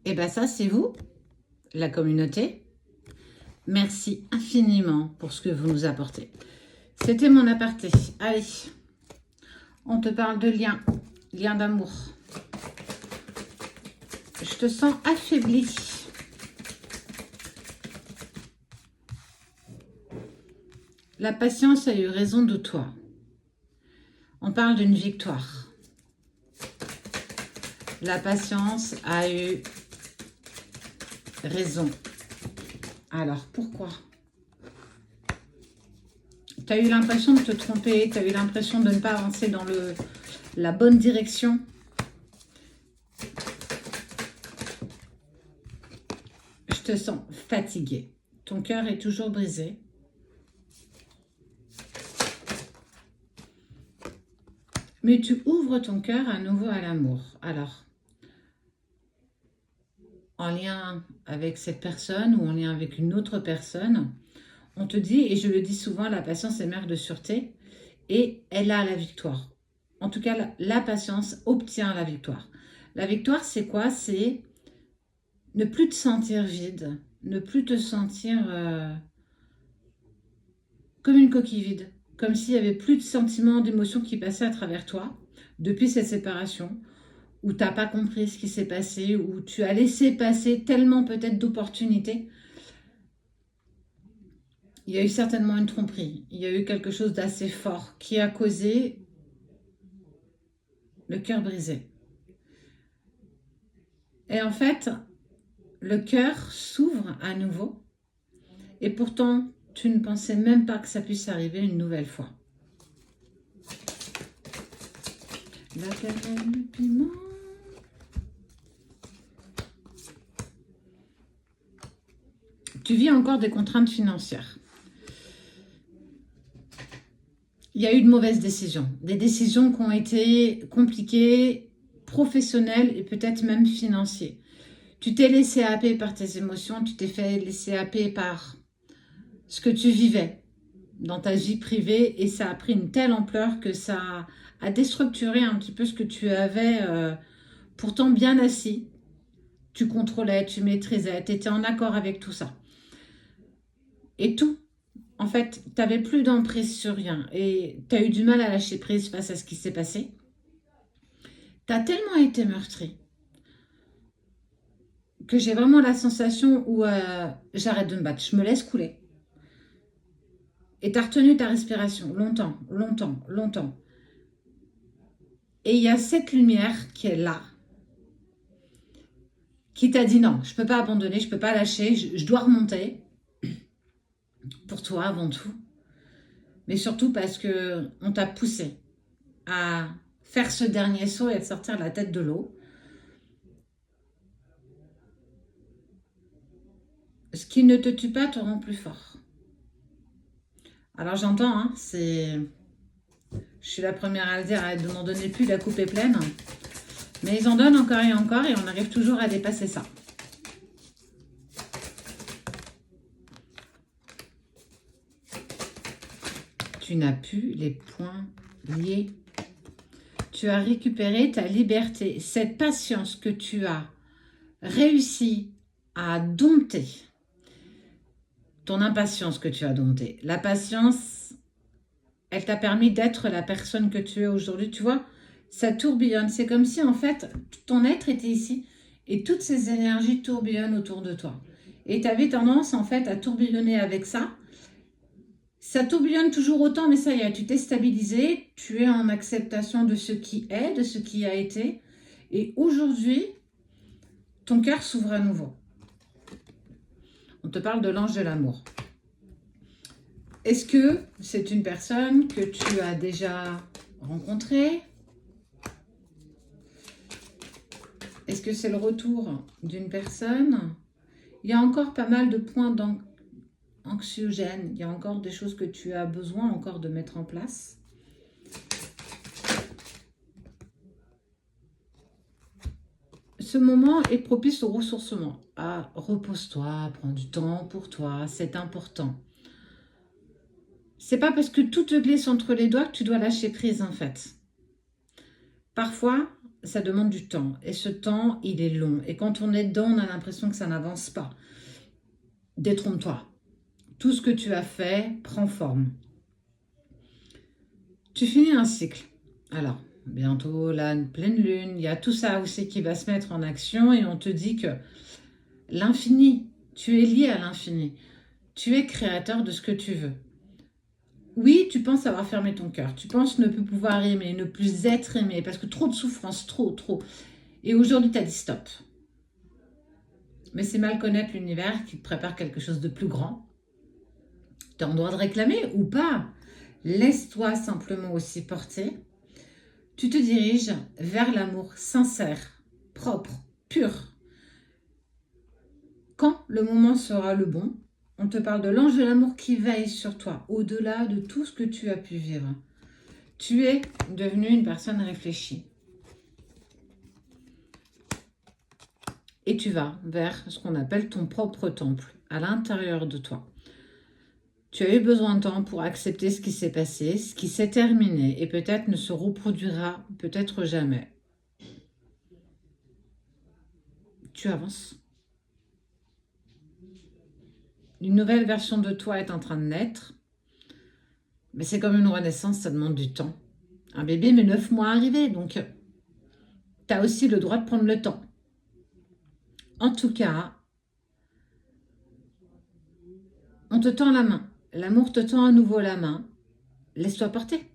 Et bien ça, c'est vous, la communauté. Merci infiniment pour ce que vous nous apportez. C'était mon aparté. Allez, on te parle de lien, lien d'amour. Je te sens affaibli. La patience a eu raison de toi. On parle d'une victoire. La patience a eu raison. Alors, pourquoi? Tu as eu l'impression de te tromper, tu as eu l'impression de ne pas avancer dans la bonne direction. Je te sens fatigué. Ton cœur est toujours brisé. Mais tu ouvres ton cœur à nouveau à l'amour. Alors, en lien avec cette personne ou en lien avec une autre personne, on te dit, et je le dis souvent, la patience est mère de sûreté et elle a la victoire. En tout cas, la patience obtient la victoire. La victoire, c'est quoi? C'est ne plus te sentir vide, ne plus te sentir comme une coquille vide, comme s'il n'y avait plus de sentiments, d'émotions qui passaient à travers toi depuis cette séparation, où tu n'as pas compris ce qui s'est passé, où tu as laissé passer tellement peut-être d'opportunités. Il y a eu certainement une tromperie, il y a eu quelque chose d'assez fort qui a causé le cœur brisé. Et en fait, le cœur s'ouvre à nouveau et pourtant, tu ne pensais même pas que ça puisse arriver une nouvelle fois. La cannelle, le piment. Tu vis encore des contraintes financières. Il y a eu de mauvaises décisions. Des décisions qui ont été compliquées, professionnelles et peut-être même financières. Tu t'es laissé happer par tes émotions, tu t'es fait laisser happer par ce que tu vivais dans ta vie privée et ça a pris une telle ampleur que ça a déstructuré un petit peu ce que tu avais pourtant bien assis. Tu contrôlais, tu maîtrisais, tu étais en accord avec tout ça. Et tout, en fait, tu n'avais plus d'emprise sur rien et tu as eu du mal à lâcher prise face à ce qui s'est passé. Tu as tellement été meurtri que j'ai vraiment la sensation où j'arrête de me battre, je me laisse couler. Et tu as retenu ta respiration longtemps, longtemps, longtemps. Et il y a cette lumière qui est là, qui t'a dit non, je ne peux pas abandonner, je ne peux pas lâcher, je dois remonter. Pour toi avant tout. Mais surtout parce qu'on t'a poussé à faire ce dernier saut et à te sortir la tête de l'eau. Ce qui ne te tue pas te rend plus fort. Alors j'entends, hein, je suis la première à le dire, à ne m'en donner plus, la coupe est pleine. Mais ils en donnent encore et on arrive toujours à dépasser ça. Tu n'as plus les poings liés. Tu as récupéré ta liberté. Cette patience que tu as réussi à dompter, ton impatience que tu as domptée. La patience, elle t'a permis d'être la personne que tu es aujourd'hui. Tu vois, ça tourbillonne. C'est comme si, en fait, ton être était ici et toutes ces énergies tourbillonnent autour de toi. Et tu avais tendance, en fait, à tourbillonner avec ça. Ça tourbillonne toujours autant, mais ça y est, tu t'es stabilisé. Tu es en acceptation de ce qui est, de ce qui a été. Et aujourd'hui, ton cœur s'ouvre à nouveau. On te parle de l'ange de l'amour. Est-ce que c'est une personne que tu as déjà rencontrée? Est-ce que c'est le retour d'une personne? Il y a encore pas mal de points anxiogènes. Il y a encore des choses que tu as besoin encore de mettre en place. Ce moment est propice au ressourcement. Ah, repose-toi, prends du temps pour toi, c'est important. C'est pas parce que tout te glisse entre les doigts que tu dois lâcher prise en fait. Parfois, ça demande du temps. Et ce temps, il est long. Et quand on est dedans, on a l'impression que ça n'avance pas. Détrompe-toi. Tout ce que tu as fait prend forme. Tu finis un cycle. Alors, bientôt la pleine lune, il y a tout ça aussi qui va se mettre en action et on te dit que l'infini, tu es lié à l'infini. Tu es créateur de ce que tu veux. Oui, tu penses avoir fermé ton cœur. Tu penses ne plus pouvoir aimer, ne plus être aimé, parce que trop de souffrance, trop, trop. Et aujourd'hui, tu as dit stop. Mais c'est mal connaître l'univers qui te prépare quelque chose de plus grand. Tu es en droit de réclamer ou pas. Laisse-toi simplement aussi porter. Tu te diriges vers l'amour sincère, propre, pur. Quand le moment sera le bon, on te parle de l'ange de l'amour qui veille sur toi, au-delà de tout ce que tu as pu vivre. Tu es devenue une personne réfléchie. Et tu vas vers ce qu'on appelle ton propre temple, à l'intérieur de toi. Tu as eu besoin de temps pour accepter ce qui s'est passé, ce qui s'est terminé, et peut-être ne se reproduira, peut-être jamais. Tu avances. Une nouvelle version de toi est en train de naître. Mais c'est comme une renaissance, ça demande du temps. Un bébé met 9 mois à arriver, donc tu as aussi le droit de prendre le temps. En tout cas, on te tend la main. L'amour te tend à nouveau la main. Laisse-toi porter.